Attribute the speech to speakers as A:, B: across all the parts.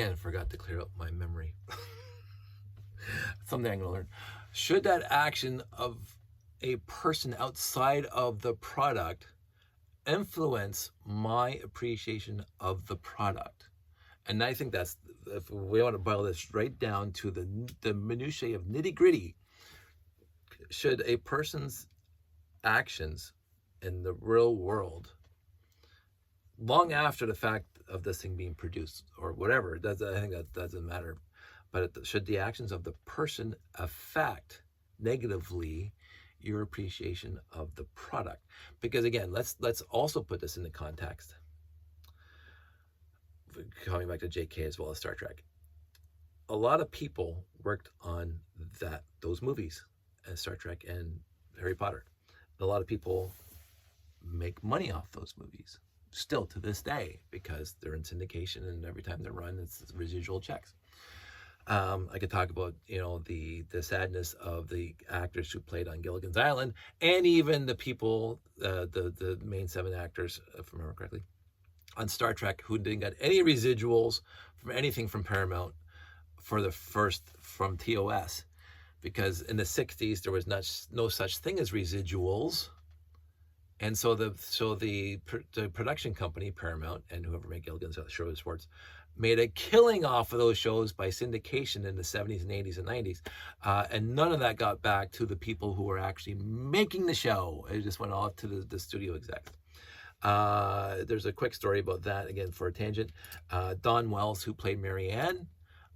A: And forgot to clear up my memory. Something I'm going to learn. Should that action of a person outside of the product influence my appreciation of the product? And I think that's, if we want to boil this right down to the minutiae of nitty gritty, should a person's actions in the real world, long after the fact of this thing being produced or whatever, I think that doesn't matter. But should the actions of the person affect negatively your appreciation of the product? Because again, let's also put this into context. Coming back to JK as well as Star Trek, a lot of people worked on those movies, as Star Trek and Harry Potter. A lot of people make money off those movies still to this day because they're in syndication, and every time they're run, it's residual checks. I could talk about the sadness of the actors who played on Gilligan's Island, and even the people, the main 7 actors, if I remember correctly, on Star Trek, who didn't get any residuals from anything from Paramount for the first from TOS, because in the 60s there was no such thing as residuals. And so the production company, Paramount, and whoever made Gilligan's Show Sports, made a killing off of those shows by syndication in the 70s and 80s and 90s. And none of that got back to the people who were actually making the show. It just went off to the studio execs. There's a quick story about that, again, for a tangent. Dawn Wells, who played Mary Ann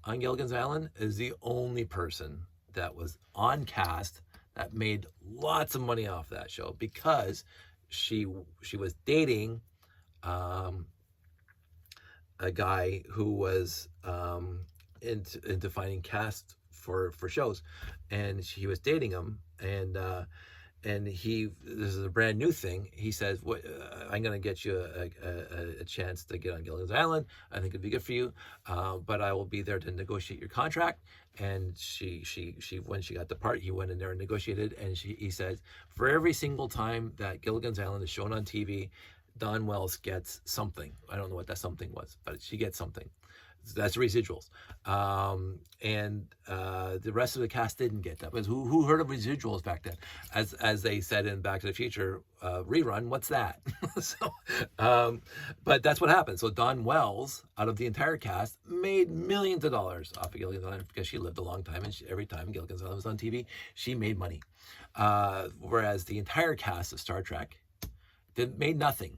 A: on Gilligan's Island, is the only person that was on cast that made lots of money off that show, because she was dating a guy who was into finding cast for shows, and she was dating him, and this is a brand new thing. He says, I'm going to get you a chance to get on Gilligan's Island. I think it'd be good for you, but I will be there to negotiate your contract. And she when she got the part, he went in there and negotiated. And he says, for every single time that Gilligan's Island is shown on TV, Dawn Wells gets something. I don't know what that something was, but she gets something. That's residuals. And the rest of the cast didn't get that. Because who heard of residuals back then? As they said in Back to the Future rerun, what's that? But that's what happened. So Dawn Wells, out of the entire cast, made millions of dollars off of Gilligan's Island, because she lived a long time, and every time Gilligan's Island was on TV, she made money. Whereas the entire cast of Star Trek made nothing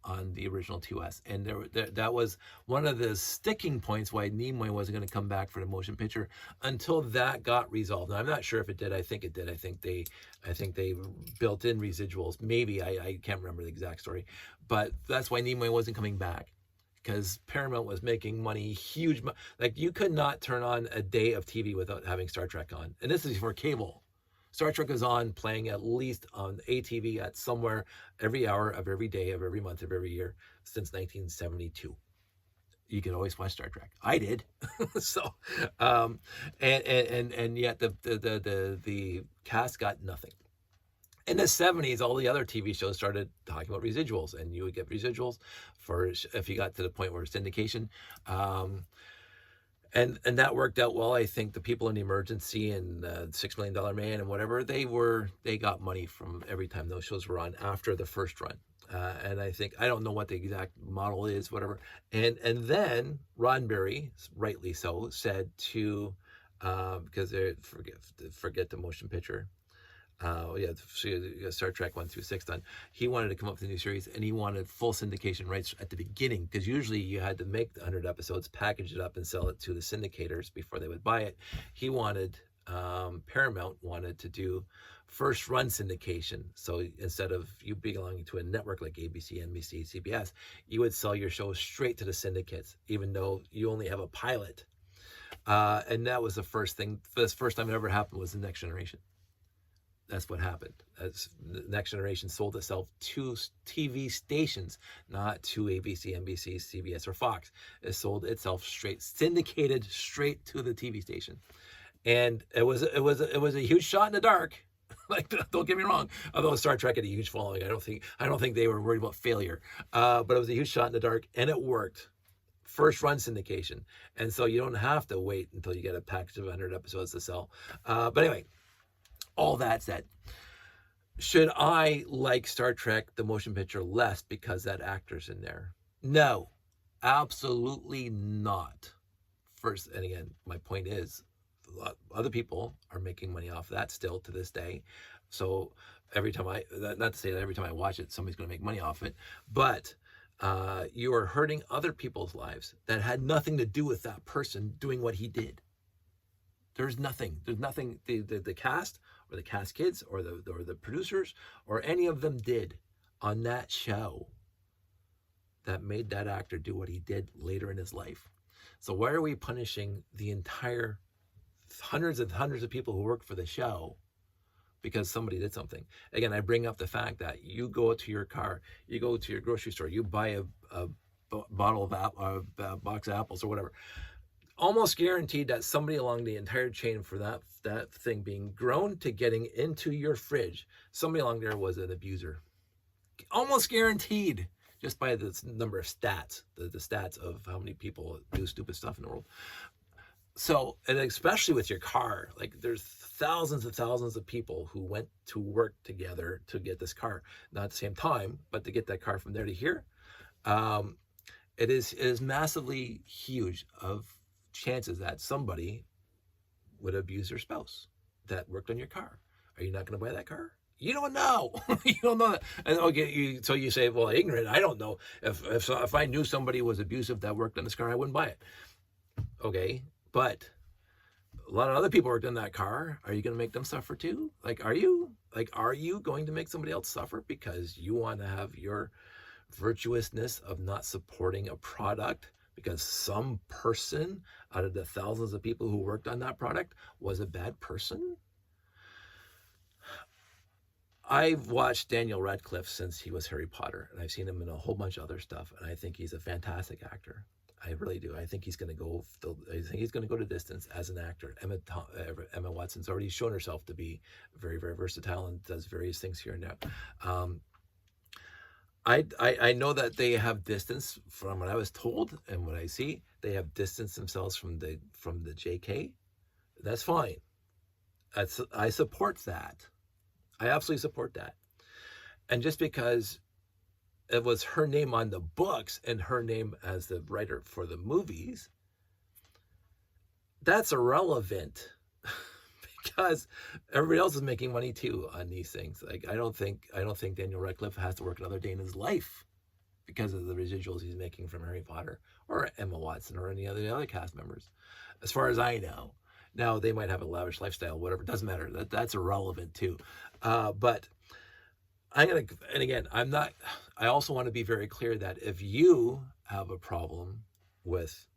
A: on the original TOS. And that was one of the sticking points why Nimoy wasn't going to come back for the motion picture until that got resolved. Now, I'm not sure if it did. I think it did. I think they built in residuals. Maybe, I can't remember the exact story, but that's why Nimoy wasn't coming back, because Paramount was making money, huge. Like, you could not turn on a day of TV without having Star Trek on. And this is for cable. Star Trek is on, playing at least on ATV at somewhere every hour of every day of every month of every year since 1972. You can always watch Star Trek. I did. So, and yet the cast got nothing. In the 70s, all the other TV shows started talking about residuals, and you would get residuals for if you got to the point where syndication. And that worked out well. I think the people in the Emergency and $6 Million Man and whatever, they got money from every time those shows were on after the first run. And I don't know what the exact model is, whatever. And then Roddenberry, rightly so, said to, because they forget the motion picture. Star Trek 1 through 6 done. He wanted to come up with a new series, and he wanted full syndication rights at the beginning, because usually you had to make the 100 episodes, package it up, and sell it to the syndicators before they would buy it. He wanted, Paramount wanted to do first run syndication. So instead of you belonging to a network like ABC, NBC, CBS, you would sell your show straight to the syndicates, even though you only have a pilot. And that was the first thing. The first time it ever happened was The Next Generation. That's what happened. The Next Generation sold itself to TV stations, not to ABC, NBC, CBS, or Fox. It sold itself syndicated straight to the TV station, and it was a huge shot in the dark. Like, don't get me wrong. Although Star Trek had a huge following, I don't think they were worried about failure. But it was a huge shot in the dark, and it worked first run syndication. And so you don't have to wait until you get a package of 100 episodes to sell. But anyway, all that said, should I like Star Trek, the motion picture, less because that actor's in there? No, absolutely not. First, and again, my point is, other people are making money off that still to this day. So every time not to say that every time I watch it, somebody's going to make money off it, but you are hurting other people's lives that had nothing to do with that person doing what he did. There's nothing. The cast or the cast kids or the producers or any of them did on that show that made that actor do what he did later in his life. So why are we punishing the entire hundreds and hundreds of people who work for the show because somebody did something? Again, I bring up the fact that you go to your car, you go to your grocery store, you buy a bottle of a box of apples or whatever. Almost guaranteed that somebody along the entire chain for that thing being grown to getting into your fridge, somebody along there was an abuser. Almost guaranteed, just by the number of stats, the stats of how many people do stupid stuff in the world. So, and especially with your car, like there's thousands and thousands of people who went to work together to get this car, not at the same time, but to get that car from there to here. It is massively huge of chances that somebody would abuse their spouse that worked on your car. Are you not going to buy that car? You don't know. You don't know that. And okay, so you say, well, ignorant. I don't know. If I knew somebody was abusive that worked on this car, I wouldn't buy it. Okay, but a lot of other people worked on that car. Are you going to make them suffer too? Are you going to make somebody else suffer because you want to have your virtuousness of not supporting a product because some person out of the thousands of people who worked on that product was a bad person? I've watched Daniel Radcliffe since he was Harry Potter, and I've seen him in a whole bunch of other stuff, and I think he's a fantastic actor. I really do. I think he's going to go. I think he's going to go to distance as an actor. Emma Watson's already shown herself to be very, very versatile and does various things here and now. I know that they have distance from what I was told and what I see. They have distanced themselves from the JK. That's fine. I support that. I absolutely support that. And just because it was her name on the books and her name as the writer for the movies, that's irrelevant because everybody else is making money too on these things. Like I don't think Daniel Radcliffe has to work another day in his life because of the residuals he's making from Harry Potter or Emma Watson or any other cast members, as far as I know. Now they might have a lavish lifestyle, whatever. It doesn't matter. That's irrelevant too. But I'm gonna, and again, I also want to be very clear that if you have a problem with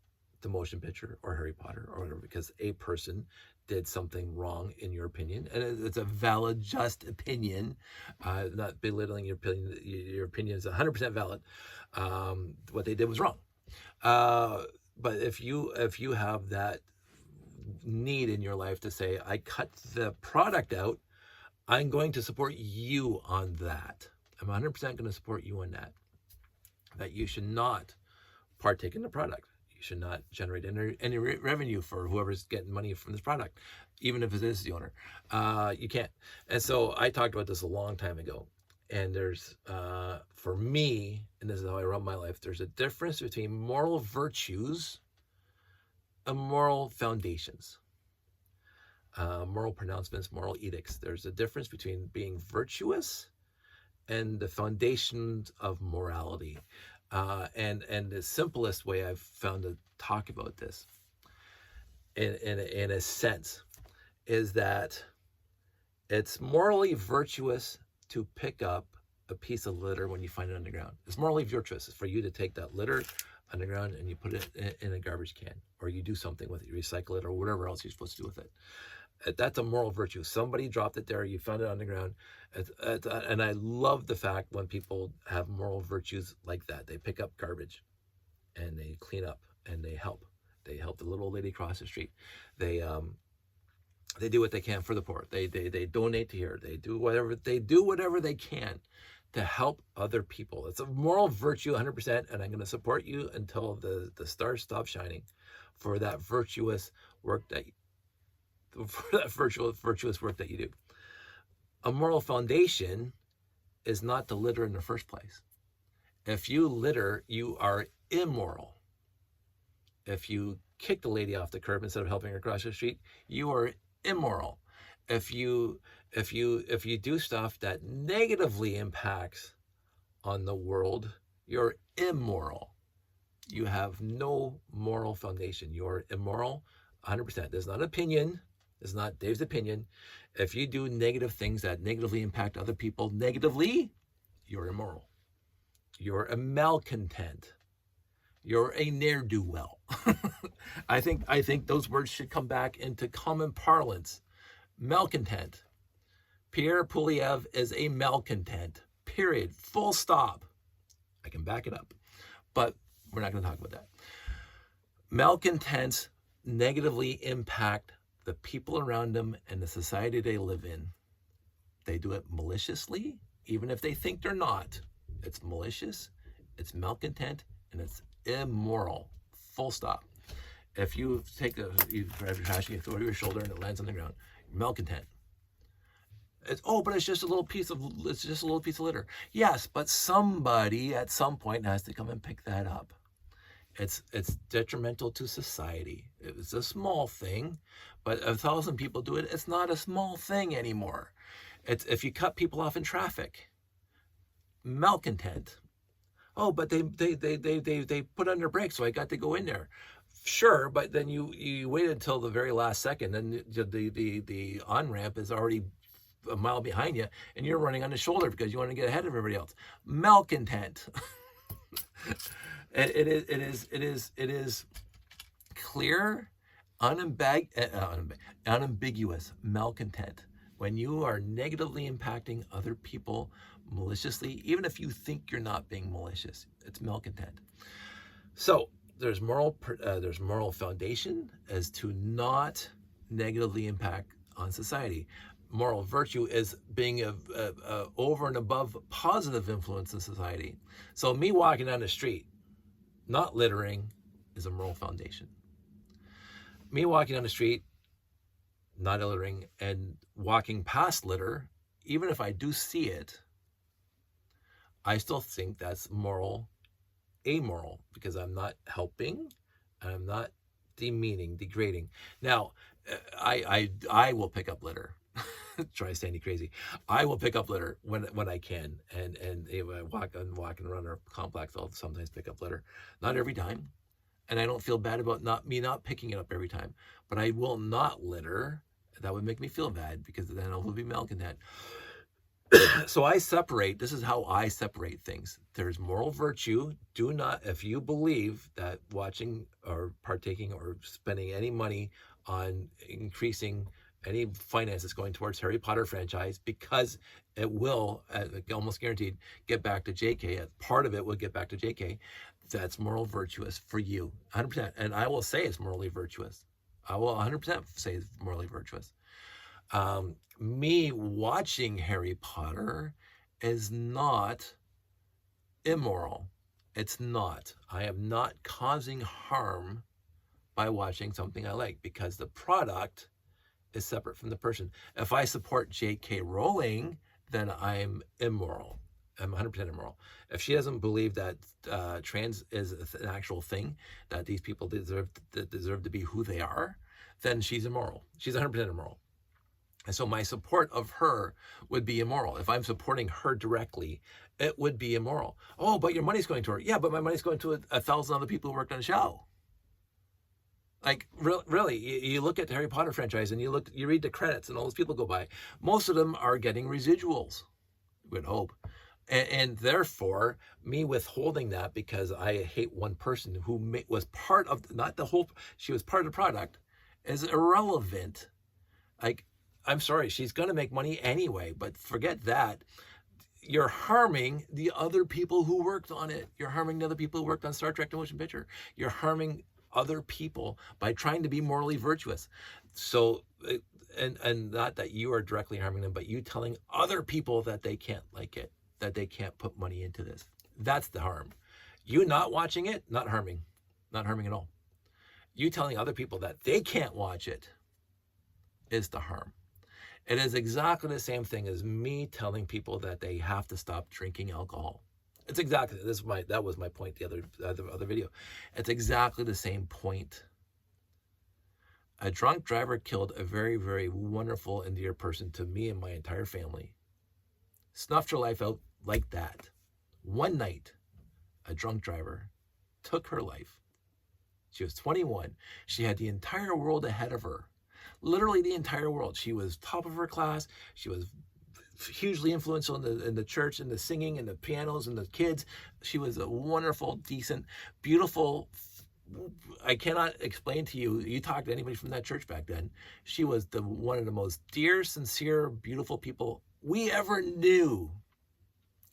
A: the motion picture or Harry Potter or whatever, because a person did something wrong in your opinion, and it's a valid, just opinion, not belittling your opinion. Your opinion is 100% valid. What they did was wrong. But if you have that need in your life to say, I cut the product out, I'm going to support you on that. I'm 100% going to support you on that. That you should not partake in the product. You should not generate any revenue for whoever's getting money from this product, even if it is the owner. You can't. And so I talked about this a long time ago. And there's, for me, and this is how I run my life, there's a difference between moral virtues and moral foundations. Moral pronouncements, moral edicts. There's a difference between being virtuous and the foundations of morality. And the simplest way I've found to talk about this, in a sense, is that it's morally virtuous to pick up a piece of litter when you find it underground. It's morally virtuous for you to take that litter underground and you put it in a garbage can, or you do something with it, you recycle it, or whatever else you're supposed to do with it. That's a moral virtue. Somebody dropped it there, you found it underground. And I love the fact when people have moral virtues like that. They pick up garbage and they clean up and they help. They help the little old lady across the street. They do what they can for the poor. They donate to here. They do whatever they can to help other people. It's a moral virtue 100%, and I'm going to support you until the stars stop shining for that virtuous work that virtuous work that you do. A moral foundation is not to litter in the first place. If you litter, you are immoral. If you kick the lady off the curb instead of helping her cross the street, you are immoral. If you do stuff that negatively impacts on the world, you're immoral. You have no moral foundation. You're immoral 100%. There's not opinion. It's not Dave's opinion. If you do negative things that negatively impact other people negatively, you're immoral. You're a malcontent. You're a ne'er-do-well. I think those words should come back into common parlance. Malcontent. Pierre Poilievre is a malcontent. Period. Full stop. I can back it up. But we're not going to talk about that. Malcontents negatively impact the people around them and the society they live in. They do it maliciously, even if they think they're not. It's malicious, it's malcontent, and it's immoral. Full stop. If you you grab your trash and you throw it over your shoulder and it lands on the ground, you're malcontent. But it's just a little piece of litter. Yes, but somebody at some point has to come and pick that up. It's detrimental to society. It's a small thing, but 1,000 people do it. It's not a small thing anymore. It's if you cut people off in traffic. Malcontent. But they put on their brakes, so I got to go in there. Sure, but then you waited until the very last second, and the on-ramp is already a mile behind you, and you're running on the shoulder because you want to get ahead of everybody else. Malcontent. It is clear, unambiguous malcontent when you are negatively impacting other people maliciously, even if you think you're not being malicious. It's malcontent. So there's moral foundation as to not negatively impact on society. Moral virtue is being a over and above positive influence in society. So me walking down the street, not littering, is a moral foundation. Me walking down the street, not littering, and walking past litter, even if I do see it, I still think that's amoral, because I'm not helping, and I'm not demeaning, degrading. Now, I will pick up litter. Try to stand crazy. I will pick up litter when I can, and if I walking around our complex, I'll sometimes pick up litter. Not every time, and I don't feel bad about not picking it up every time. But I will not litter. That would make me feel bad, because then I will be malcontent. So I separate. This is how I separate things. There's moral virtue. Do not, if you believe that watching or partaking or spending any money on increasing any finances going towards Harry Potter franchise, because it will, almost guaranteed, get back to JK. Part of it will get back to JK. That's moral virtuous for you, 100%. And I will say it's morally virtuous. I will 100% say it's morally virtuous. Me watching Harry Potter is not immoral. It's not. I am not causing harm by watching something I like, because the product is separate from the person. If I support J.K. Rowling, then I'm immoral. I'm 100% immoral. If she doesn't believe that trans is an actual thing, that these people deserve to be who they are, then she's immoral. She's 100% immoral. And so my support of her would be immoral. If I'm supporting her directly, it would be immoral. Oh, but your money's going to her. Yeah, but my money's going to 1,000 other people who worked on the show. Like, really, you look at the Harry Potter franchise and you read the credits and all those people go by. Most of them are getting residuals, we'd hope. And therefore, me withholding that because I hate one person who was part of, she was part of the product, is irrelevant. Like, I'm sorry, she's going to make money anyway, but forget that. You're harming the other people who worked on it. You're harming the other people who worked on Star Trek The Motion Picture. You're harming other people by trying to be morally virtuous. So, and not that you are directly harming them, but you telling other people that they can't like it. that they can't put money into this. That's the harm. You not watching it, not harming at all. You telling other people that they can't watch it is the harm. It is exactly the same thing as me telling people that they have to stop drinking alcohol. It's exactly that was my point the other video. It's exactly the same point. A drunk driver killed a very, very wonderful and dear person to me and my entire family. Snuffed her life out like that. One night, a drunk driver took her life. She was 21. She had the entire world ahead of her. Literally the entire world. She was top of her class. She was hugely influential in the church, and the singing and the pianos and the kids. She was a wonderful, decent, beautiful. I cannot explain to you. You talk to anybody from that church back then. She was one of the most dear, sincere, beautiful people we ever knew.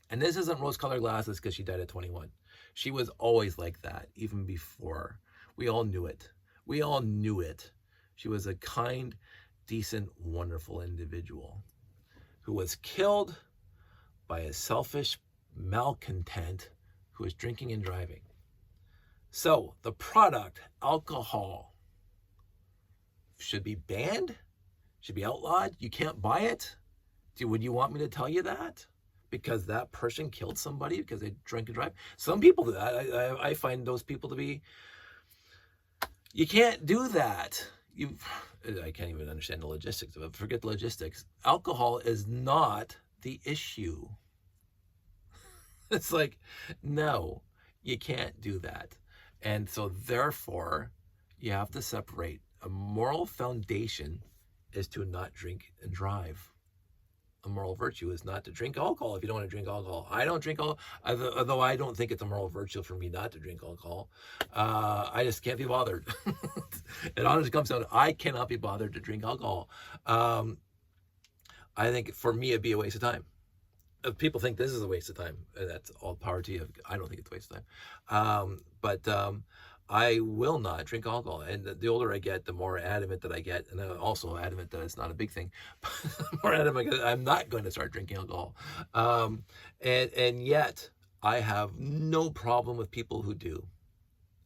A: And this isn't rose-colored glasses because she died at 21. She was always like that, even before. We all knew it. We all knew it. She was a kind, decent, wonderful individual who was killed by a selfish malcontent who was drinking and driving. So the product, alcohol, should be banned, should be outlawed. You can't buy it. Would you want me to tell you that? Because that person killed somebody because they drank and drive? Some people do that. I find those people to be, you can't do that. I can't even understand the logistics of it. Forget the logistics. Alcohol is not the issue. It's like, no, you can't do that. And so therefore, you have to separate. A moral foundation is to not drink and drive. A moral virtue is not to drink alcohol if you don't want to drink alcohol. I don't drink alcohol, although I don't think it's a moral virtue for me not to drink alcohol. I just can't be bothered. It honestly comes down to I cannot be bothered to drink alcohol. I think for me it'd be a waste of time. If people think this is a waste of time, that's all power to you. I don't think it's a waste of time. But I will not drink alcohol. And the older I get, the more adamant that I get. And I'm also adamant that it's not a big thing. The more adamant I'm not going to start drinking alcohol. And yet, I have no problem with people who do.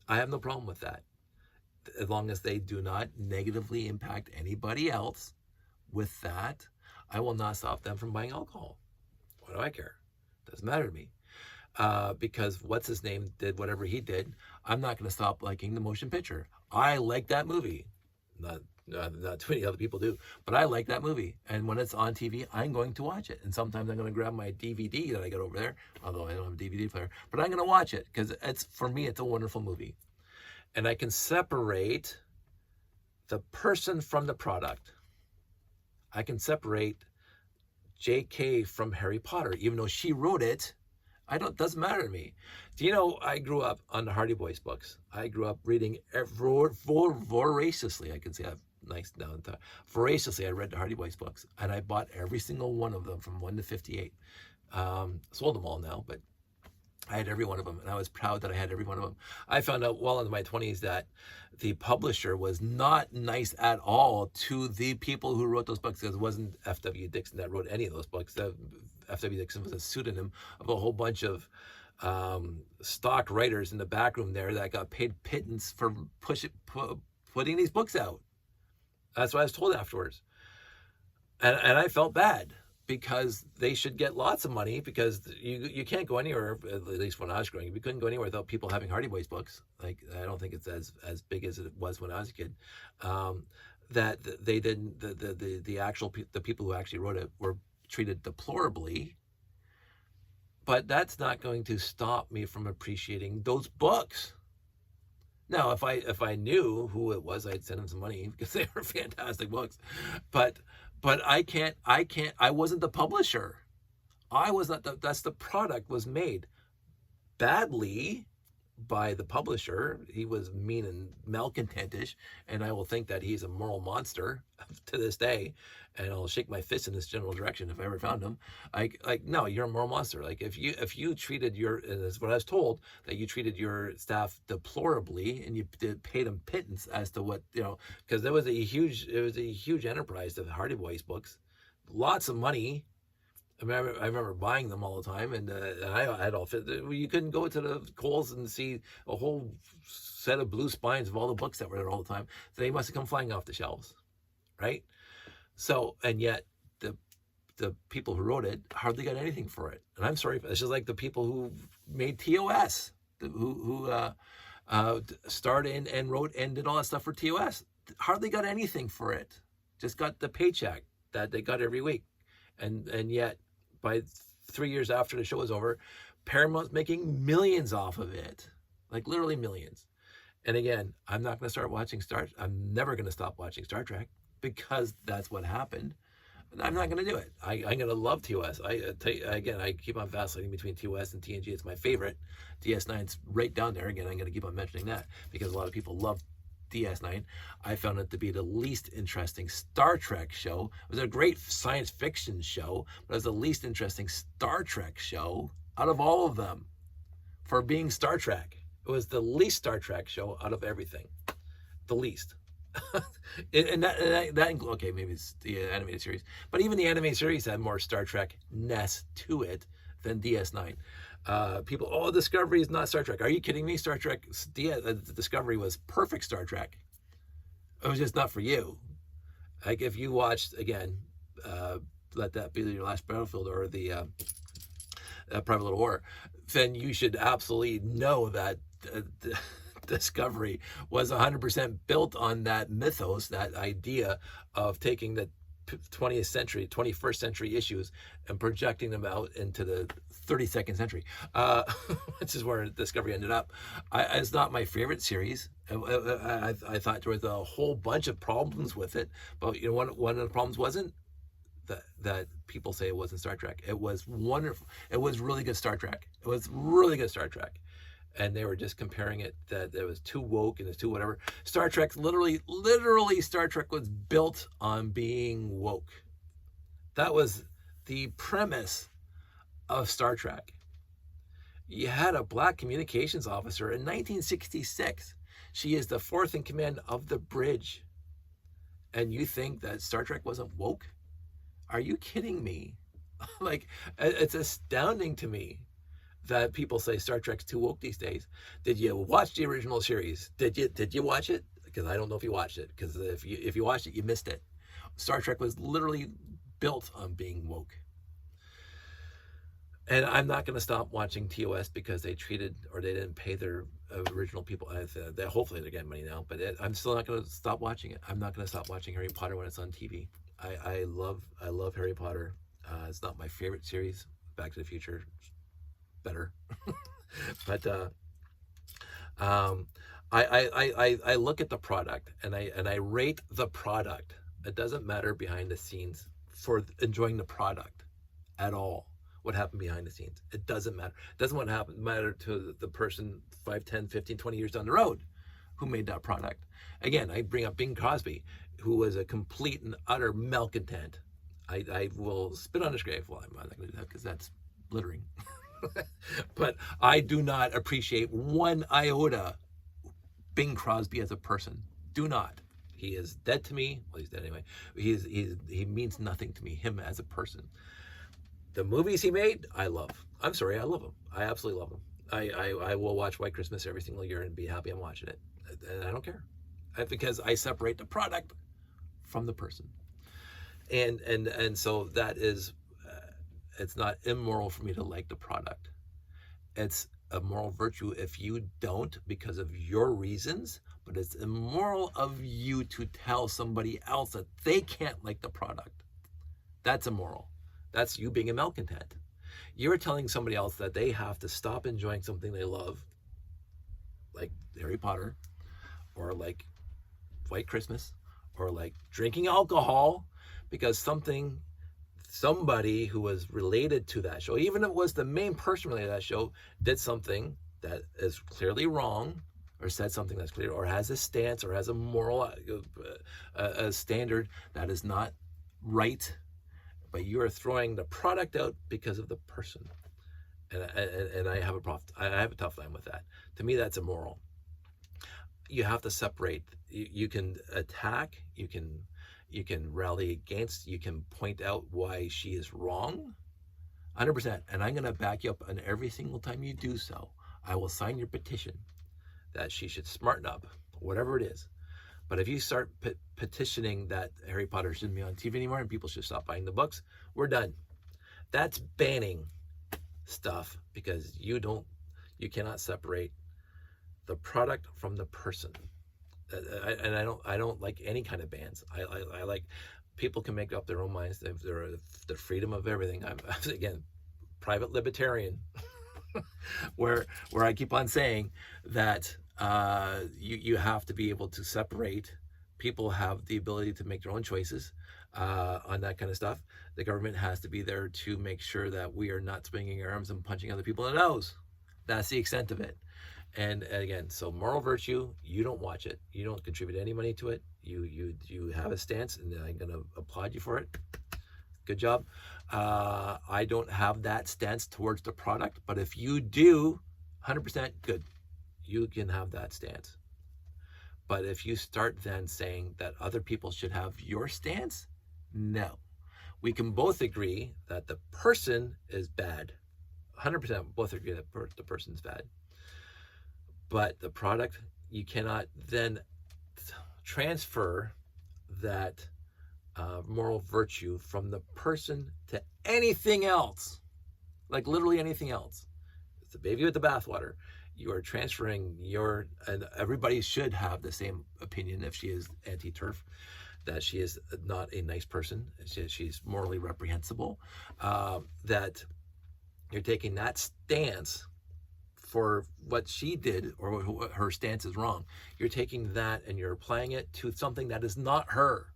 A: I have no problem with that. As long as they do not negatively impact anybody else with that, I will not stop them from buying alcohol. What do I care? Doesn't matter to me. Because what's his name did whatever he did, I'm not going to stop liking the motion picture. I like that movie. Not too many other people do, but I like that movie. And when it's on TV, I'm going to watch it. And sometimes I'm going to grab my DVD that I got over there, although I don't have a DVD player, but I'm going to watch it because for me, it's a wonderful movie. And I can separate the person from the product. I can separate JK from Harry Potter, even though she wrote it. Doesn't matter to me. Do you know, I grew up on the Hardy Boys books. I grew up reading voraciously. I can say that nice down to voraciously. I read the Hardy Boys books, and I bought every single one of them from 1 to 58. Sold them all now, but I had every one of them, and I was proud that I had every one of them. I found out well into my 20s that the publisher was not nice at all to the people who wrote those books, because it wasn't F.W. Dixon that wrote any of those books. F.W. Dixon was a pseudonym of a whole bunch of stock writers in the back room there that got paid pittance for putting these books out. That's what I was told afterwards. And I felt bad, because they should get lots of money, because you can't go anywhere, at least when I was growing up, you couldn't go anywhere without people having Hardy Boys books. Like, I don't think it's as big as it was when I was a kid. That they didn't, the people who actually wrote it were treated deplorably. But that's not going to stop me from appreciating those books. Now, if I knew who it was, I'd send them some money, because they were fantastic books. But I wasn't the publisher. I was not that's the product was made badly by the publisher. He was mean and malcontentish, and I will think that he's a moral monster to this day, and I'll shake my fist in his general direction if I ever found him. No, you're a moral monster. Like, if you treated and that's what I was told, that you treated your staff deplorably, and you paid them pittance as to what, because it was a huge enterprise, the Hardy Boys books, lots of money, I mean, I remember buying them all the time, and I had all fit. You couldn't go to the Kohl's and see a whole set of blue spines of all the books that were there all the time. So they must have come flying off the shelves, right? So, and yet the people who wrote it hardly got anything for it. And I'm sorry, it's just like the people who made TOS, who starred in and wrote and did all that stuff for TOS, hardly got anything for it. Just got the paycheck that they got every week, and yet by 3 years after the show was over, Paramount's making millions off of it, like literally millions. And again, I'm not going to start watching I'm never going to stop watching Star Trek because that's what happened. I'm not going to do it. I'm going to love TOS. I keep on vacillating between TOS and TNG. It's my favorite. DS9's right down there. Again, I'm going to keep on mentioning that because a lot of people love DS9. I found it to be the least interesting Star Trek show. It was a great science fiction show, but it was the least interesting Star Trek show out of all of them for being Star Trek. It was the least Star Trek show out of everything. The least. and that okay, maybe it's the animated series, but even the animated series had more Star Trek-ness to it than DS9. People, oh, Discovery is not Star Trek. Are you kidding me? Star Trek, Discovery was perfect Star Trek. It was just not for you. Like if you watched, again, Let That Be Your Last Battlefield or the Private Little War, then you should absolutely know that Discovery was 100% built on that mythos, that idea of taking the 20th century, 21st century issues and projecting them out into the 32nd century, which is where Discovery ended up. It's not my favorite series. I thought there was a whole bunch of problems with it, but you know, one of the problems wasn't that people say it wasn't Star Trek. It was wonderful. It was really good Star Trek. It was really good Star Trek. And they were just comparing it that it was too woke and it's too whatever. Star Trek, literally, Star Trek was built on being woke. That was the premise of Star Trek. You had a black communications officer in 1966. She is the fourth in command of the bridge. And you think that Star Trek wasn't woke? Are you kidding me? Like, it's astounding to me that people say Star Trek's too woke these days. Did you watch the original series? Did you watch it? Because I don't know if you watched it. Because if you watched it, you missed it. Star Trek was literally built on being woke. And I'm not going to stop watching TOS because they didn't pay their original people. Hopefully they're getting money now, but I'm still not going to stop watching it. I'm not going to stop watching Harry Potter when it's on TV. I love Harry Potter. It's not my favorite series. Back to the Future, better. But I look at the product and I rate the product. It doesn't matter behind the scenes for enjoying the product at all. What happened behind the scenes. It doesn't matter. It doesn't matter to the person 5, 10, 15, 20 years down the road who made that product. Again, I bring up Bing Crosby, who was a complete and utter malcontent. I will spit on his grave. Well, I'm not going to do that because that's littering. But I do not appreciate one iota Bing Crosby as a person. Do not. He is dead to me. Well, he's dead anyway. He means nothing to me, him as a person. The movies he made, I love. I'm sorry, I love them. I absolutely love them. I will watch White Christmas every single year and be happy I'm watching it. And I don't care. Because I separate the product from the person. And so that is, it's not immoral for me to like the product. It's a moral virtue if you don't because of your reasons, but it's immoral of you to tell somebody else that they can't like the product. That's immoral. That's you being a malcontent. You're telling somebody else that they have to stop enjoying something they love, like Harry Potter, or like White Christmas, or like drinking alcohol, because somebody who was related to that show, even if it was the main person related to that show, did something that is clearly wrong, or said something that's clear, or has a stance, or has a moral a standard that is not right, but you are throwing the product out because of the person, and I have a problem. I have a tough time with that. To me, that's immoral. You have to separate. You can attack. You can rally against. You can point out why she is wrong, 100%. And I'm going to back you up, and every single time you do so, I will sign your petition that she should smarten up, whatever it is. But if you start petitioning that Harry Potter shouldn't be on TV anymore and people should stop buying the books, we're done. That's banning stuff, because you cannot separate the product from the person. And I don't like any kind of bans. I like, people can make up their own minds. They're the freedom of everything. I'm again, private libertarian, where I keep on saying that you have to be able to separate. People have the ability to make their own choices on that kind of stuff. The government has to be there to make sure that we are not swinging our arms and punching other people in the nose. That's the extent of it. And again, so moral virtue, you don't watch it. You don't contribute any money to it. You have a stance, and I'm going to applaud you for it. Good job. I don't have that stance towards the product, but if you do, 100% good. You can have that stance. But if you start then saying that other people should have your stance, no. We can both agree that the person is bad. 100% both agree that the person's bad. But the product, you cannot then transfer that moral virtue from the person to anything else, like literally anything else. It's the baby with the bathwater. You are transferring and everybody should have the same opinion if she is anti-turf, that she is not a nice person, she's morally reprehensible, that you're taking that stance for what she did, or her stance is wrong. You're taking that and you're applying it to something that is not her.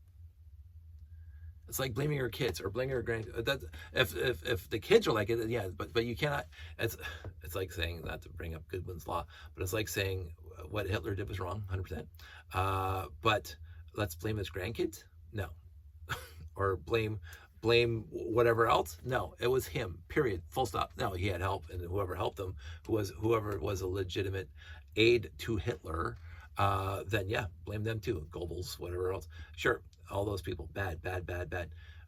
A: It's like blaming her kids or blaming her grandkids. If the kids are like it, yeah, but you cannot. It's like saying, not to bring up Goodwin's Law, but it's like saying what Hitler did was wrong, 100%. But let's blame his grandkids? No. Or blame whatever else? No, it was him, period, full stop. No, he had help, and whoever helped him, whoever was a legitimate aid to Hitler, then yeah, blame them too. Goebbels, whatever else. Sure, all those people, bad.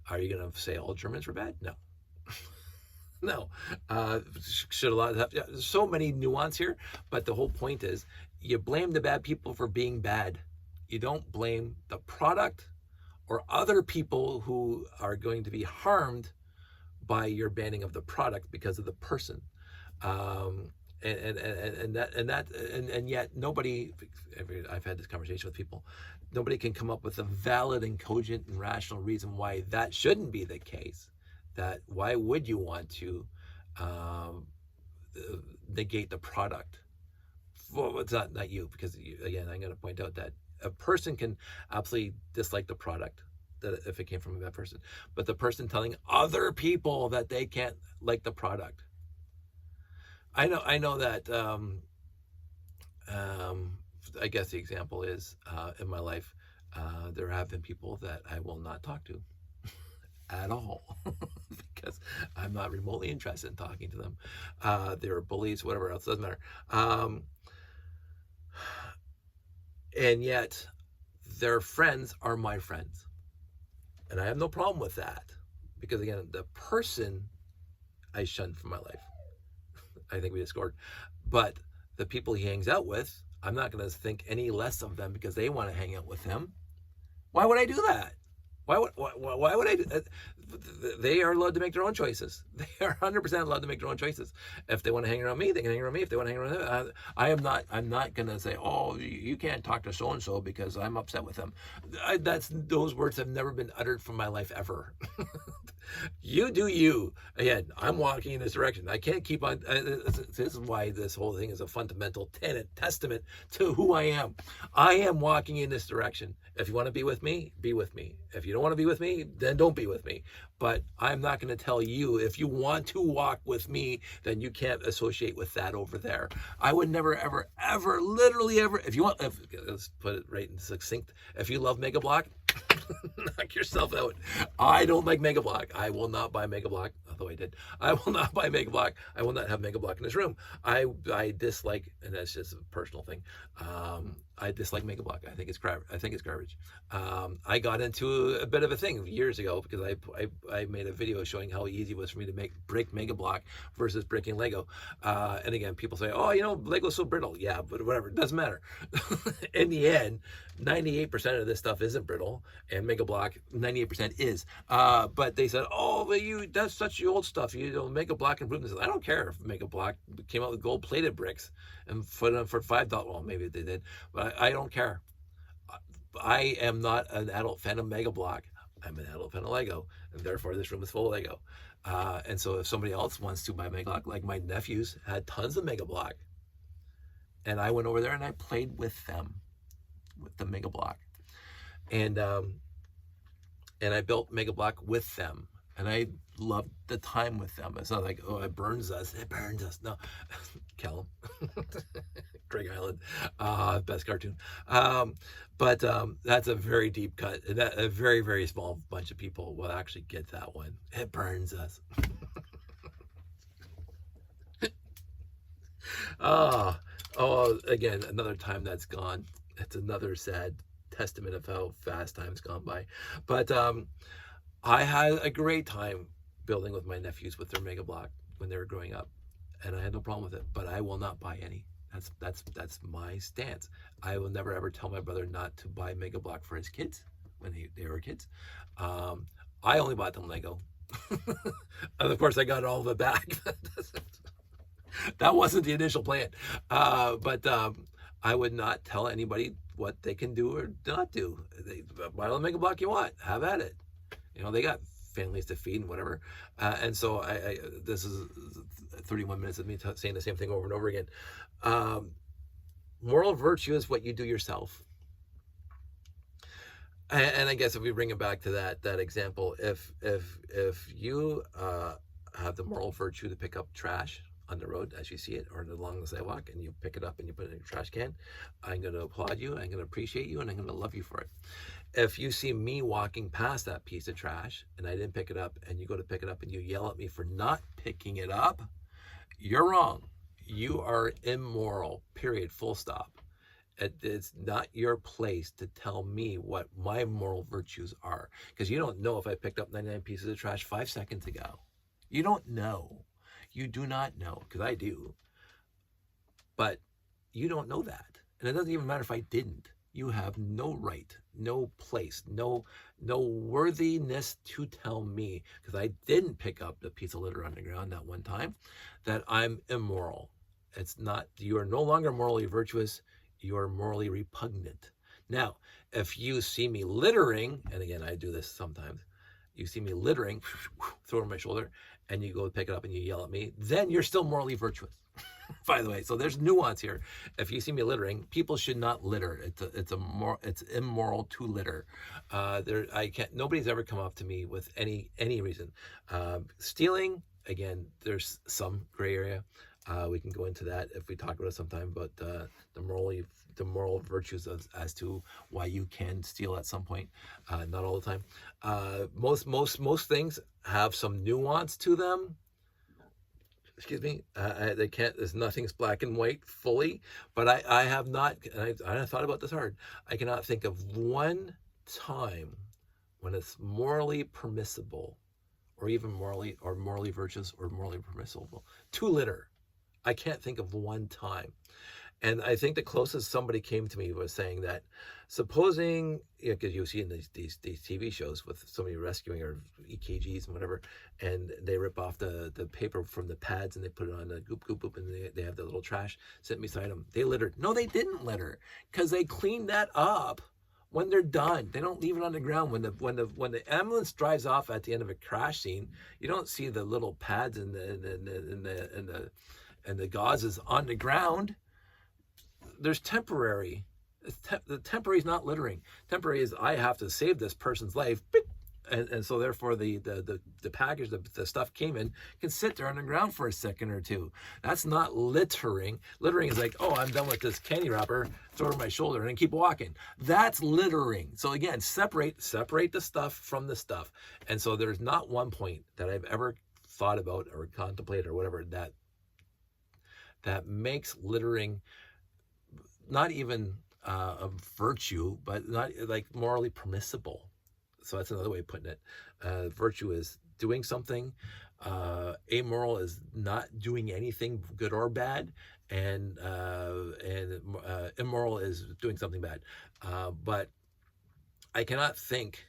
A: Are you going to say all Germans were bad? No. No. Should a lot of there's so many nuance here, but the whole point is, you blame the bad people for being bad. You don't blame the product or other people who are going to be harmed by your banning of the product because of the person. And yet nobody, I've had this conversation with people, nobody can come up with a valid and cogent and rational reason why that shouldn't be the case. That why would you want to negate the product? Well, it's not you, because again, I'm going to point out that a person can absolutely dislike the product, that if it came from a bad person, but the person telling other people that they can't like the product. I know that. I guess the example is in my life, there have been people that I will not talk to at all because I'm not remotely interested in talking to them. They're bullies, whatever else, doesn't matter. And yet their friends are my friends. And I have no problem with that, because again, the person I shunned from my life. I think we just scored. But the people he hangs out with, I'm not going to think any less of them because they want to hang out with him. Why would I do that? Why would I do that? They are allowed to make their own choices. They are 100% allowed to make their own choices. If they want to hang around me, they can hang around me. If they want to hang around them, I'm not going to say, oh, you can't talk to so-and-so because I'm upset with them. Those words have never been uttered from my life ever. You do you. Again, I'm walking in this direction. I can't keep on. This is why this whole thing is a fundamental testament to who I am. I am walking in this direction. If you want to be with me, be with me. If you don't want to be with me, then don't be with me. But I'm not going to tell you, if you want to walk with me, then you can't associate with that over there. I would never, ever, literally ever, if you want, let's put it right in succinct. If you love Mega Block, Knock yourself out. I don't like Mega Block. I will not buy Mega Block, although I did. I will not buy Mega Block. I will not have Mega Block in this room. I dislike, and that's just a personal thing. I dislike Mega Block. I think it's garbage. I got into a bit of a thing years ago because I made a video showing how easy it was for me to break Mega Block versus breaking Lego. And again, people say, "Oh, Lego's so brittle." Yeah, but whatever, it doesn't matter. In the end, 98% of this stuff isn't brittle, and Mega Block 98% is. But they said, "Oh, but that's such old stuff. Mega Block improved this." I don't care if Mega Block came out with gold-plated bricks and put them for $5. Well, maybe they did, but I don't care. I am not an adult fan of Mega Block. I'm an adult fan of Lego, and therefore this room is full of Lego. And so if somebody else wants to buy Mega Block, like my nephews had tons of Mega Block, and I went over there and I played with them, with the Mega Block, and I built Mega Block with them, and I loved the time with them. It's not like, oh, it burns us. No, Callum, Greg Island, best cartoon. But that's a very deep cut. A very, very small bunch of people will actually get that one. It burns us. Again, another time that's gone. It's another sad testament of how fast time's gone by. But I had a great time building with my nephews with their Mega Block when they were growing up, and I had no problem with it. But I will not buy any. That's my stance. I will never ever tell my brother not to buy Mega Block for his kids when they were kids. I only bought them Lego, and of course I got all of it back. That wasn't the initial plan, but I would not tell anybody what they can do or not do. They buy all the Mega Block you want, have at it. They got families to feed and whatever. And so this is 31 minutes of me saying the same thing over and over again. Moral virtue is what you do yourself. And I guess if we bring it back to that example, if you have the moral virtue to pick up trash on the road as you see it, or along the sidewalk, and you pick it up and you put it in your trash can, I'm going to applaud you, I'm going to appreciate you, and I'm going to love you for it. If you see me walking past that piece of trash and I didn't pick it up, and you go to pick it up and you yell at me for not picking it up, you're wrong. You are immoral, period, full stop. It's not your place to tell me what my moral virtues are, because you don't know if I picked up 99 pieces of trash 5 seconds ago. You don't know. You do not know, because I do. But you don't know that. And it doesn't even matter if I didn't. You have no right, no place, no worthiness to tell me, because I didn't pick up the piece of litter on the ground that one time, that I'm immoral. It's not, you are no longer morally virtuous, you are morally repugnant. Now, if you see me littering, and again, I do this sometimes, you see me littering, throw it on my shoulder, and you go pick it up and you yell at me, then you're still morally virtuous. By the way, so there's nuance here. If you see me littering, people should not litter. It's immoral to litter. Nobody's ever come up to me with any reason. Stealing, again, there's some gray area. We can go into that if we talk about it sometime, but the moral virtues as to why you can steal at some point, not all the time. Most things have some nuance to them. Excuse me. Nothing's black and white fully, but I have not, and I thought about this hard. I cannot think of one time when it's morally permissible, or even morally virtuous or morally permissible to litter. I can't think of one time. And I think the closest somebody came to me was saying that, supposing, because you see in these TV shows with somebody rescuing or EKGs and whatever, and they rip off the paper from the pads and they put it on the goop, and they have the little trash sitting beside them. They littered. No, they didn't litter, because they cleaned that up when they're done. They don't leave it on the ground. When the ambulance drives off at the end of a crash scene, you don't see the little pads and the gauzes on the ground. There's temporary. The temporary is not littering. Temporary is, I have to save this person's life, and so therefore the package, the stuff came in, can sit there on the ground for a second or two. That's not littering. Littering is like, oh, I'm done with this candy wrapper, throw it over my shoulder and then keep walking. That's littering. So again, separate the stuff from the stuff. And so there's not one point that I've ever thought about or contemplated or whatever that makes littering not even a virtue, but not like morally permissible. So that's another way of putting it. Virtue is doing something. Amoral is not doing anything good or bad, and immoral is doing something bad. But I cannot think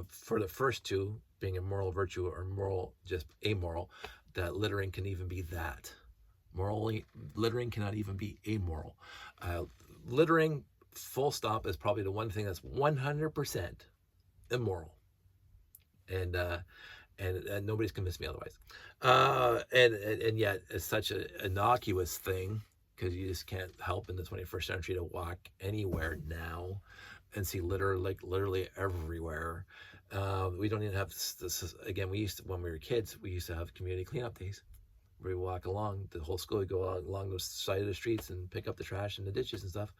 A: for the first two, being a moral virtue or moral just amoral, that littering can even be that. Morally, littering cannot even be amoral. Littering, full stop, is probably the one thing that's 100% immoral, and nobody's convinced me otherwise. And yet it's such an innocuous thing, because you just can't help in the 21st century to walk anywhere now and see litter like literally everywhere. We don't even have this. Again, we used to, when we were kids, we used to have community cleanup days. We walk along the whole school, we go along the side of the streets and pick up the trash in the ditches and stuff.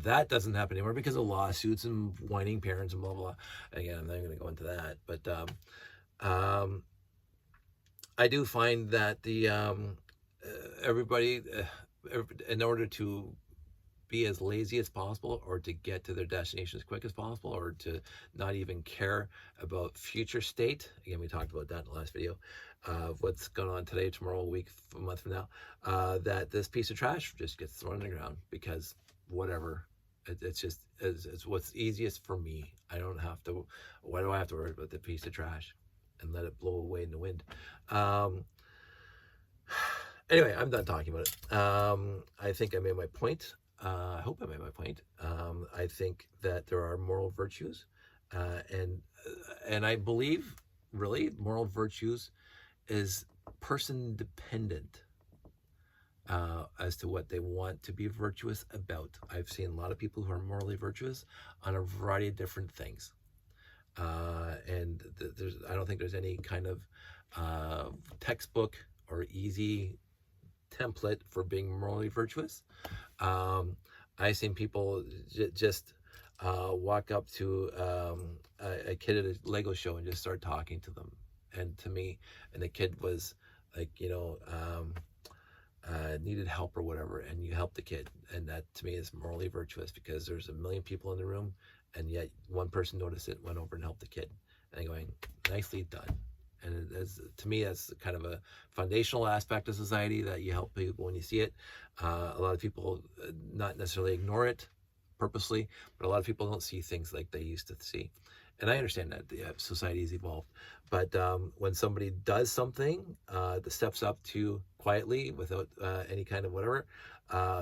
A: That doesn't happen anymore because of lawsuits and whining parents and blah blah. Again, I'm not going to go into that, but I do find that the everybody, in order to be as lazy as possible, or to get to their destination as quick as possible, or to not even care about future state. Again, we talked about that in the last video, of what's going on today, tomorrow, a week, a month from now, that this piece of trash just gets thrown on the ground because whatever. It's just, it's what's easiest for me. I don't have to, why do I have to worry about the piece of trash and let it blow away in the wind? Anyway, I'm done talking about it. I think I made my point. I hope I made my point. I think that there are moral virtues, and I believe really moral virtues is person dependent as to what they want to be virtuous about. I've seen a lot of people who are morally virtuous on a variety of different things, and I don't think there's any kind of textbook or easy template for being morally virtuous. I've seen people just walk up to a kid at a Lego show and just start talking to them. And to me, and the kid was like, needed help or whatever, and you help the kid. And that to me is morally virtuous, because there's a million people in the room, and yet one person noticed it, went over and helped the kid. And I'm going, nicely done. And to me, that's kind of a foundational aspect of society, that you help people when you see it. A lot of people not necessarily ignore it purposely, but a lot of people don't see things like they used to see. And I understand that society's evolved. But when somebody does something that steps up to quietly without any kind of whatever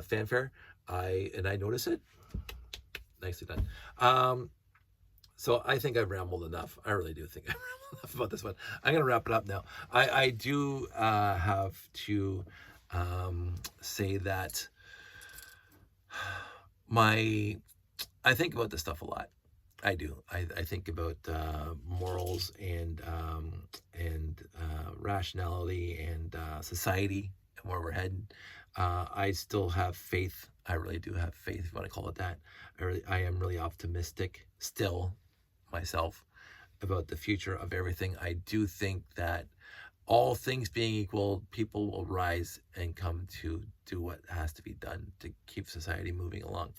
A: fanfare, I notice it, nicely done. So I think I've rambled enough. I really do think I've rambled enough about this one. I'm going to wrap it up now. I do have to say that I think about this stuff a lot. I do. I think about morals and rationality and society and where we're heading. I still have faith. I really do have faith, if you want to call it that. I am really optimistic still myself about the future of everything. I do think that all things being equal, people will rise and come to do what has to be done to keep society moving along.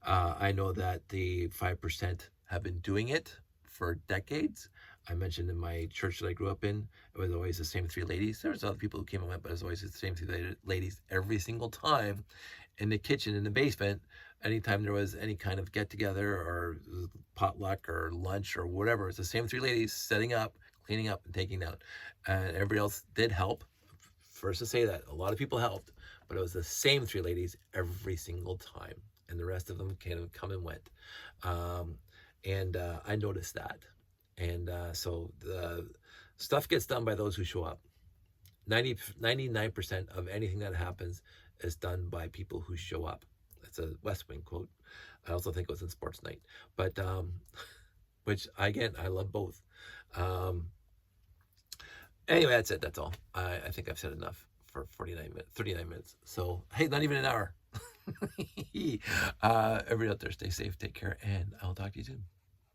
A: I know that the 5% have been doing it for decades. I mentioned in my church that I grew up in, it was always the same three ladies. There was other people who came and went, but it was always the same three ladies every single time, in the kitchen, in the basement. Anytime there was any kind of get together or potluck or lunch or whatever, it's the same three ladies setting up, cleaning up, and taking down. And everybody else did help. First to say that, a lot of people helped, but it was the same three ladies every single time, and the rest of them kind of come and went. And I noticed that. And so the stuff gets done by those who show up. 99% of anything that happens is done by people who show up. That's a West Wing quote. I also think it was in Sports Night. But, which, again, I love both. Um, anyway, that's it. That's all. I think I've said enough for 39 minutes. So, hey, not even an hour. Everybody out there, stay safe, take care, and I'll talk to you soon.